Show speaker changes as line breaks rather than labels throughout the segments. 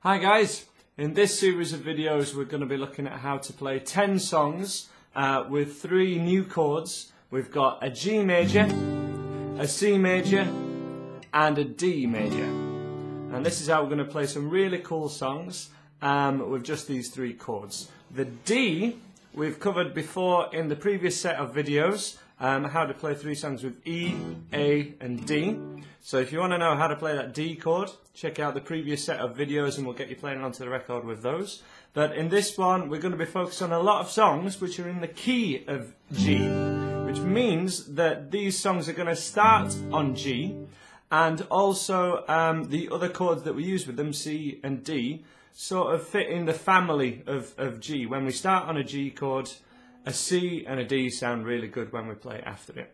Hi guys, in this series of videos we're going to be looking at how to play 10 songs with 3 new chords. We've got a G major, a C major and a D major. And this is how we're going to play some really cool songs with just these 3 chords. The D we've covered before in the previous set of videos, how to play 3 songs with E, A and D. So if you want to know how to play that D chord, check out the previous set of videos and we'll get you playing onto the record with those. But in this one we're going to be focused on a lot of songs which are in the key of G, which means that these songs are going to start on G, and also the other chords that we use with them, C and D, sort of fit in the family of G. When we start on a G chord, a C and a D sound really good when we play after it.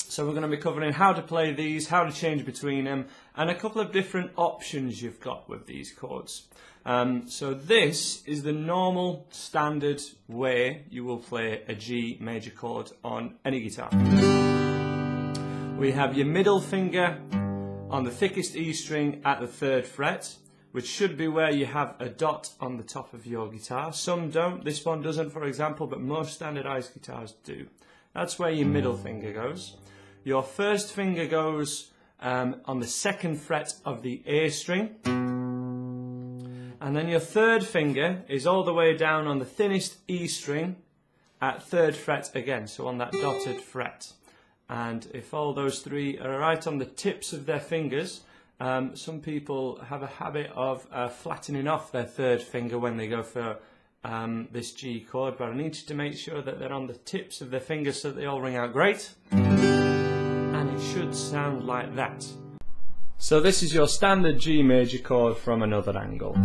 So we're going to be covering how to play these, how to change between them, and a couple of different options you've got with these chords. So this is the normal standard way you will play a G major chord on any guitar. We have your middle finger on the thickest E string at the 3rd fret, which should be where you have a dot on the top of your guitar. Some don't, this one doesn't for example, but most standardized guitars do. That's where your middle finger goes. Your first finger goes on the 2nd fret of the A string. And then your 3rd finger is all the way down on the thinnest E string at 3rd fret again, so on that dotted fret. And if all those 3 are right on the tips of their fingers, some people have a habit of flattening off their 3rd finger when they go for this G chord, but I need you to make sure that they're on the tips of their fingers so that they all ring out great. And it should sound like that. So this is your standard G major chord from another angle.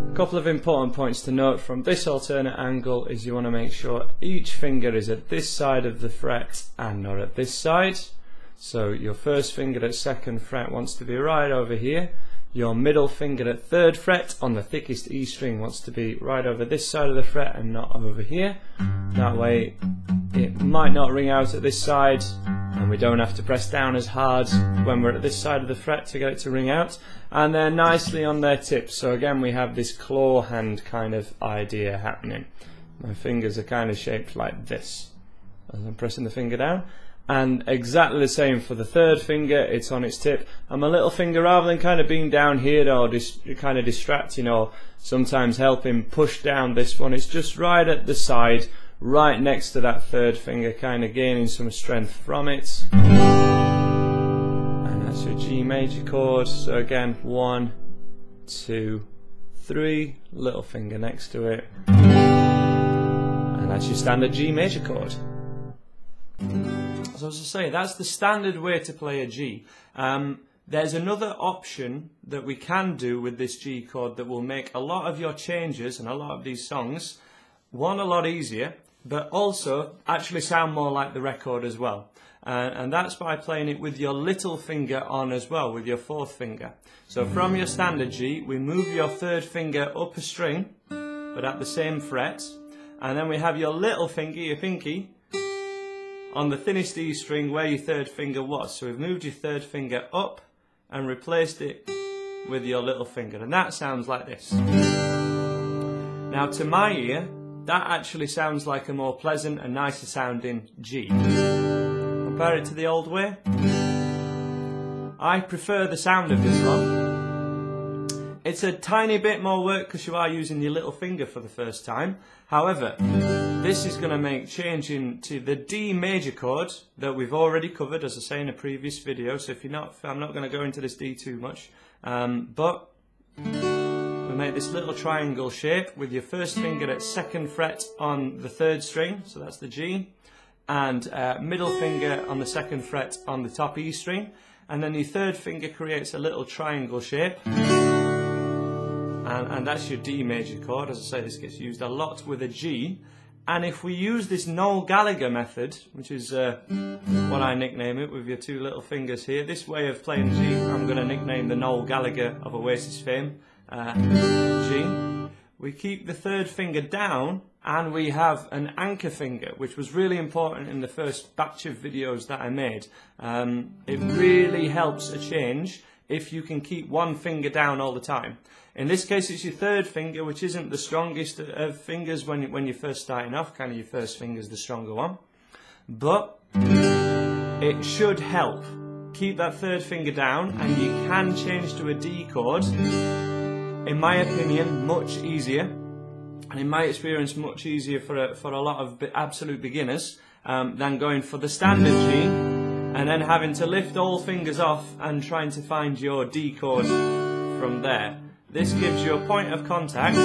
A couple of important points to note from this alternate angle is you want to make sure each finger is at this side of the fret and not at this side. So your first finger at 2nd fret wants to be right over here. Your middle finger at 3rd fret on the thickest E string wants to be right over this side of the fret and not over here. That way it might not ring out at this side and we don't have to press down as hard when we're at this side of the fret to get it to ring out. And they're nicely on their tips, so again we have this claw hand kind of idea happening. My fingers are kind of shaped like this as I'm pressing the finger down. And exactly the same for the 3rd finger, it's on its tip. And my little finger, rather than kind of being down here or kind of distracting or sometimes helping push down this one, it's just right at the side, right next to that 3rd finger, kind of gaining some strength from it. And that's your G major chord. So again, 1, 2, 3, little finger next to it. And that's your standard G major chord. So as I say, that's the standard way to play a G. There's another option that we can do with this G chord that will make a lot of your changes and a lot of these songs, one, a lot easier, but also actually sound more like the record as well. And that's by playing it with your little finger on as well, with your 4th finger. So from your standard G, we move your 3rd finger up a string, but at the same fret. And then we have your little finger, your pinky, on the thinnest E string where your 3rd finger was. So we've moved your 3rd finger up and replaced it with your little finger, and that sounds like this. Now to my ear, that actually sounds like a more pleasant and nicer sounding G. Compare it to the old way. I prefer the sound of this one. It's a tiny bit more work because you are using your little finger for the first time. However, this is going to make changing to the D major chord that we've already covered, as I say in a previous video. So if you're not, I'm not going to go into this D too much. But we make this little triangle shape with your first finger at 2nd fret on the 3rd string, so that's the G, and middle finger on the 2nd fret on the top E string, and then your 3rd finger creates a little triangle shape. And that's your D major chord. As I say, this gets used a lot with a G. And if we use this Noel Gallagher method, which is what I nickname it with your 2 little fingers here, this way of playing G, I'm going to nickname the Noel Gallagher of Oasis fame, G. We keep the 3rd finger down and we have an anchor finger, which was really important in the first batch of videos that I made. It really helps a change if you can keep one finger down all the time. In this case it's your third finger, which isn't the strongest of fingers when you're first starting off. Kind of your first finger's the stronger one, but it should help. Keep that third finger down and you can change to a D chord. In my opinion, much easier, and in my experience much easier for a lot of absolute beginners than going for the standard G and then having to lift all fingers off and trying to find your D chord from there. This gives you a point of contact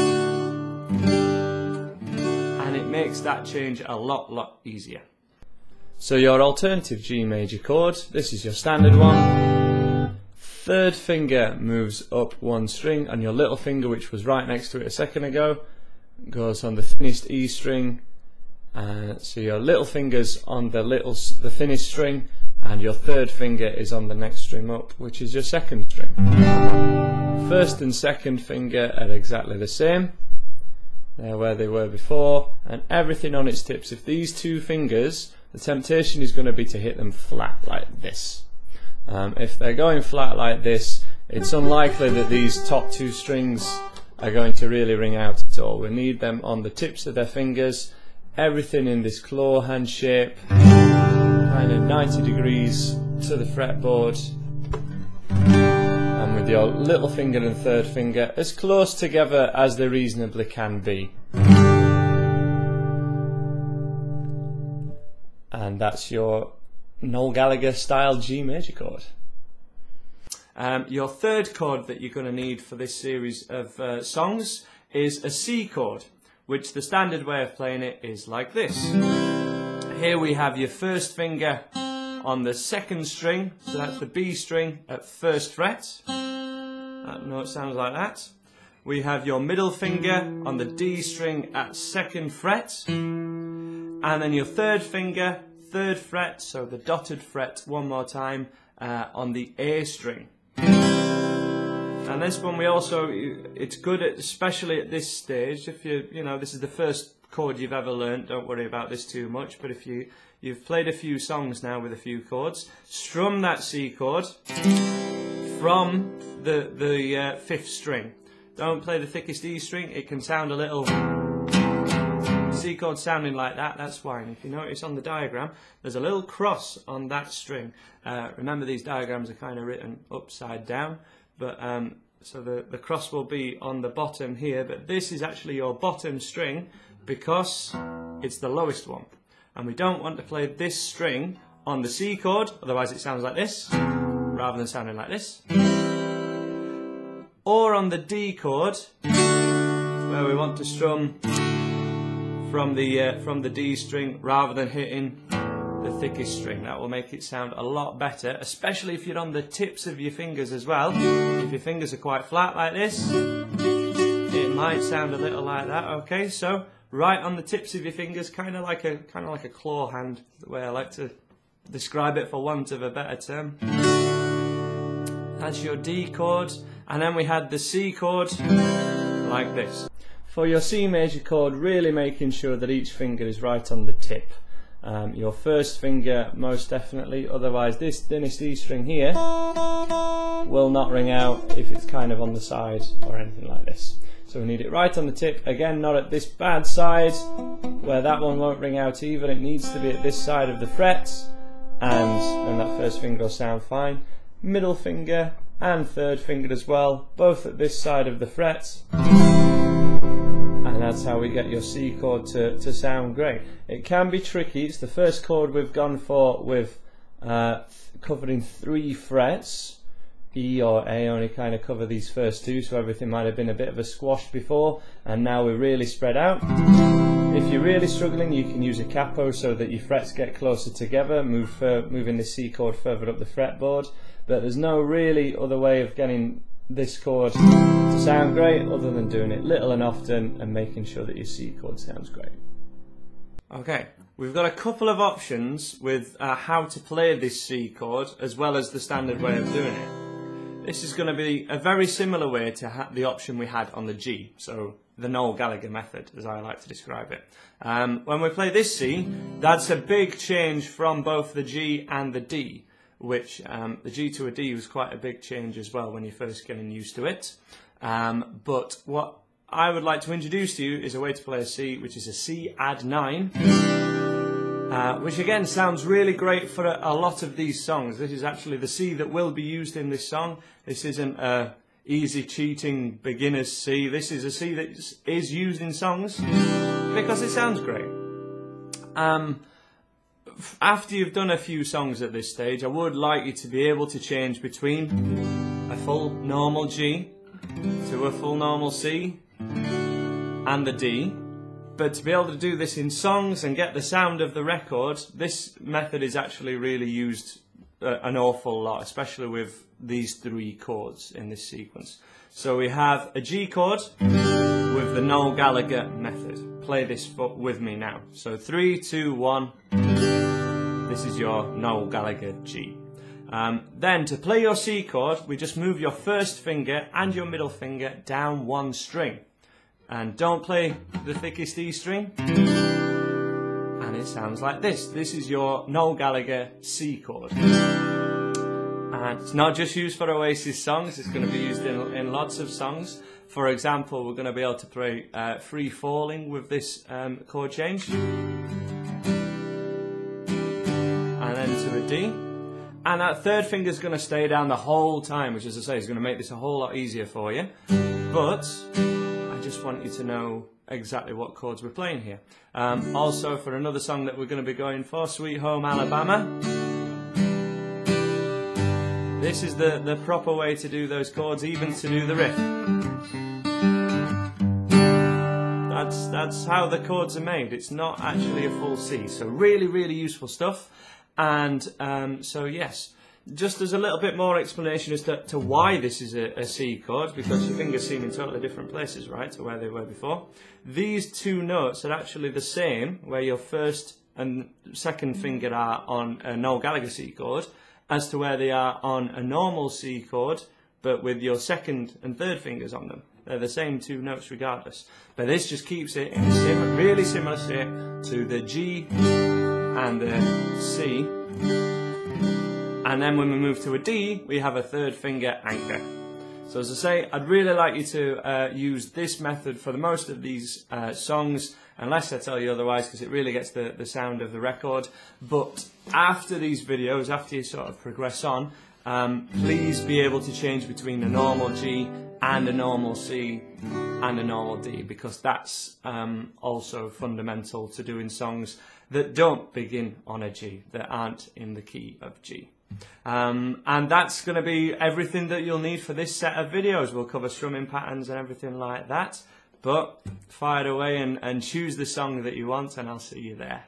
and it makes that change a lot easier. So your alternative G major chord, this is your standard one. Third finger moves up one string and your little finger, which was right next to it a second ago, goes on the thinnest E string. So your little finger's on the thinnest string and your third finger is on the next string up, which is your second string. First and second finger are exactly the same. They're where they were before, and everything on its tips. If these two fingers, the temptation is going to be to hit them flat like this. If they're going flat like this, it's unlikely that these top two strings are going to really ring out at all. We need them on the tips of their fingers. Everything in this claw hand shape, kind of 90 degrees to the fretboard, and with your little finger and third finger as close together as they reasonably can be. And that's your Noel Gallagher style G major chord. Your third chord that you're going to need for this series of songs is a C chord, which the standard way of playing it is like this. Here we have your first finger on the second string, so that's the B string at first fret. That note sounds like that. We have your middle finger on the D string at second fret, and then your third finger, third fret, so the dotted fret one more time, on the A string. And this one we also, it's good at, especially at this stage, if this is the first chord you've ever learnt, don't worry about this too much, but if you've played a few songs now with a few chords, strum that C chord from the fifth string. Don't play the thickest E string, it can sound a little C chord sounding like that, that's why. And if you notice on the diagram, there's a little cross on that string. Remember, these diagrams are kind of written upside down, but so the cross will be on the bottom here, but this is actually your bottom string because it's the lowest one. And we don't want to play this string on the C chord, otherwise it sounds like this, rather than sounding like this. Or on the D chord, where we want to strum from the D string rather than hitting the thickest string. That will make it sound a lot better, especially if you're on the tips of your fingers as well. If your fingers are quite flat like this, it might sound a little like that. Okay, so right on the tips of your fingers, kind of like a claw hand, the way I like to describe it, for want of a better term. That's your D chord, and then we had the C chord like this. For your C major chord, really making sure that each finger is right on the tip. Your first finger most definitely, otherwise this thinnest E string here will not ring out if it's kind of on the side or anything like this. So we need it right on the tip, again not at this bad side where that one won't ring out either. It needs to be at this side of the fret, and then that first finger will sound fine. Middle finger and third finger as well, both at this side of the fret. And that's how we get your C chord to sound great. It can be tricky. It's the first chord we've gone for with covering 3 frets. E or A only kind of cover these first 2, so everything might have been a bit of a squash before, and now we're really spread out. If you're really struggling, you can use a capo so that your frets get closer together, moving the C chord further up the fretboard, but there's no really other way of getting this chord to sound great other than doing it little and often and making sure that your C chord sounds great. Okay, we've got a couple of options with how to play this C chord as well as the standard way of doing it. This is going to be a very similar way to the option we had on the G, so the Noel Gallagher method, as I like to describe it. When we play this C, that's a big change from both the G and the D. which the G to a D was quite a big change as well when you're first getting used to it. But what I would like to introduce to you is a way to play a C, which is a C add 9, which again sounds really great for a lot of these songs. This is actually the C that will be used in this song. This isn't a easy cheating beginner's C. This is a C that is used in songs because it sounds great. After you've done a few songs at this stage, I would like you to be able to change between a full normal G to a full normal C and the D. But to be able to do this in songs and get the sound of the record, this method is actually really used an awful lot, especially with these 3 chords in this sequence. So we have a G chord with the Noel Gallagher method. Play this with me now. So 3, 2, 1. This is your Noel Gallagher G. Then to play your C chord, we just move your first finger and your middle finger down 1 string. And don't play the thickest E string. And it sounds like this. This is your Noel Gallagher C chord. And it's not just used for Oasis songs, it's going to be used in lots of songs. For example, we're going to be able to play Free Falling with this chord change. And then to a D. And that third finger is going to stay down the whole time, which, as I say, is going to make this a whole lot easier for you. But I just want you to know exactly what chords we're playing here. Also, for another song that we're going to be going for, Sweet Home Alabama, this is the proper way to do those chords, even to do the riff. That's how the chords are made. It's not actually a full C. So really, really useful stuff. And so yes, just as a little bit more explanation as to why this is a C chord, because your fingers seem in totally different places, right, to where they were before. These 2 notes are actually the same, where your first and second finger are on a Noel Gallagher C chord, as to where they are on a normal C chord, but with your second and third fingers on them. They're the same 2 notes regardless. But this just keeps it in a really similar state to the G and the C. And then when we move to a D, we have a third finger anchor. So as I say, I'd really like you to use this method for the most of these songs, unless I tell you otherwise, because it really gets the sound of the record. But after these videos, after you sort of progress on, please be able to change between a normal G and a normal C and a normal D, because that's also fundamental to doing songs that don't begin on a G, that aren't in the key of G. And that's going to be everything that you'll need for this set of videos. We'll cover strumming patterns and everything like that. But fire away and choose the song that you want, and I'll see you there.